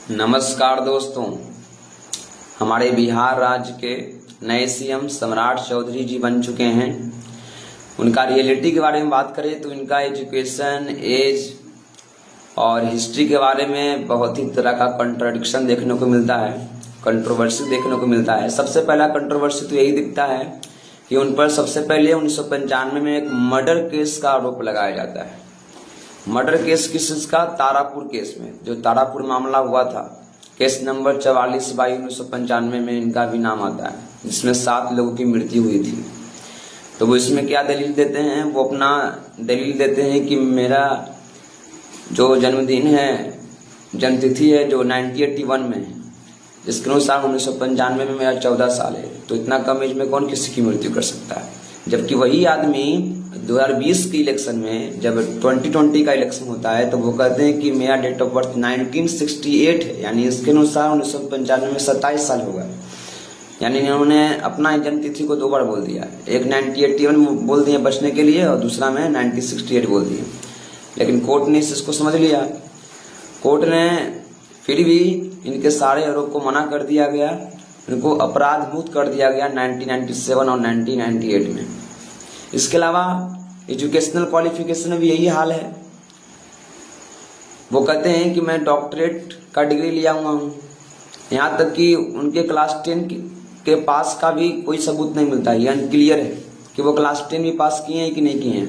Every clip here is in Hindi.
नमस्कार दोस्तों, हमारे बिहार राज्य के नए सीएम सम्राट चौधरी जी बन चुके हैं। उनका रियलिटी के बारे में बात करें तो इनका एजुकेशन, एज और हिस्ट्री के बारे में बहुत ही तरह का कंट्राडिक्शन देखने को मिलता है, कंट्रोवर्सी देखने को मिलता है। सबसे पहला कंट्रोवर्सी तो यही दिखता है कि उन पर सबसे पहले 1995 में एक मर्डर केस का आरोप लगाया जाता है। मर्डर केस किसका? तारापुर केस में, जो तारापुर मामला हुआ था, केस नंबर 44/1995 में इनका भी नाम आता है, जिसमें 7 लोगों की मृत्यु हुई थी। तो वो इसमें क्या दलील देते हैं? वो अपना दलील देते हैं कि मेरा जो जन्मदिन है, जन्मतिथि है जो 1981 में है, जिसके अनुसार 1995 में मेरा 14 साल है। तो इतना कम एज में कौन किसी की मृत्यु कर सकता है? जबकि वही आदमी 2020 के इलेक्शन में, जब 2020 का इलेक्शन होता है, तो वो कहते हैं कि मेरा डेट ऑफ बर्थ 1968 है, यानी इसके अनुसार 1995 में 27 साल होगा। यानी इन्होंने अपना जन्मतिथि को 2 बार बोल दिया, एक 1981 बोल दिए बचने के लिए और दूसरा में 1968 बोल दिए। लेकिन कोर्ट ने इसको समझ लिया। कोर्ट ने फिर भी इनके सारे आरोप को मना कर दिया गया, इनको अपराध मुक्त कर दिया गया 1997 और 1998 में। इसके अलावा एजुकेशनल क्वालिफिकेशन में भी यही हाल है। वो कहते हैं कि मैं डॉक्टरेट का डिग्री लिया हुआ हूँ, यहाँ तक कि उनके क्लास 10 के पास का भी कोई सबूत नहीं मिलता है। अनक्लियर है कि वो क्लास 10 भी पास किए हैं कि नहीं किए हैं।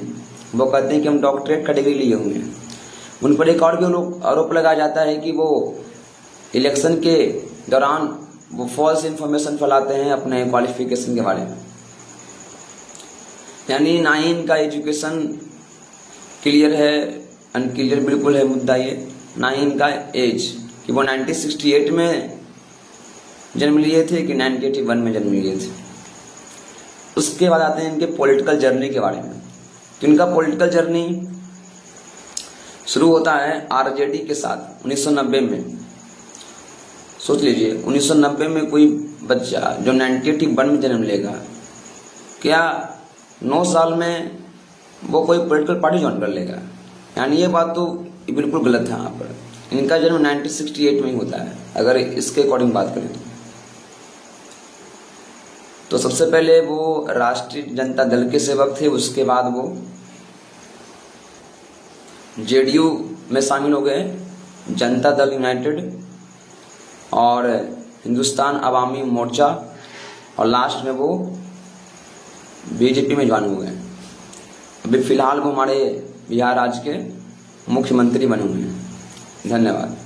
वो कहते हैं कि हम डॉक्टरेट का डिग्री लिए हुए हैं। उन पर एक और भी आरोप लगाया जाता है कि वो इलेक्शन के दौरान वो फॉल्स इंफॉर्मेशन फैलाते हैं अपने क्वालिफिकेशन के बारे में। यानी ना ही इनका एजुकेशन क्लियर है, अनक्लियर बिल्कुल है मुद्दा ये। ना ही इनका एज, कि वो 1968 में जन्म लिए थे कि 1981 में जन्म लिए थे। उसके बाद आते हैं इनके पॉलिटिकल जर्नी के बारे में। तो इनका पॉलिटिकल जर्नी शुरू होता है आरजेडी के साथ 1990 में। सोच लीजिए, 1990 में कोई बच्चा जो 1981 में जन्म लेगा, क्या 9 साल में वो कोई पॉलिटिकल पार्टी ज्वाइन कर लेगा? यानी ये बात तो बिल्कुल गलत है। यहाँ पर इनका जन्म 1968 में ही होता है, अगर इसके अकॉर्डिंग बात करें तो सबसे पहले वो राष्ट्रीय जनता दल के सेवक थे। उसके बाद वो जेडीयू में शामिल हो गए, जनता दल यूनाइटेड और हिंदुस्तान अवामी मोर्चा, और लास्ट में वो बीजेपी में ज्वाइन हो गए। अभी फिलहाल वो हमारे बिहार राज्य के मुख्यमंत्री बने हुए हैं। धन्यवाद।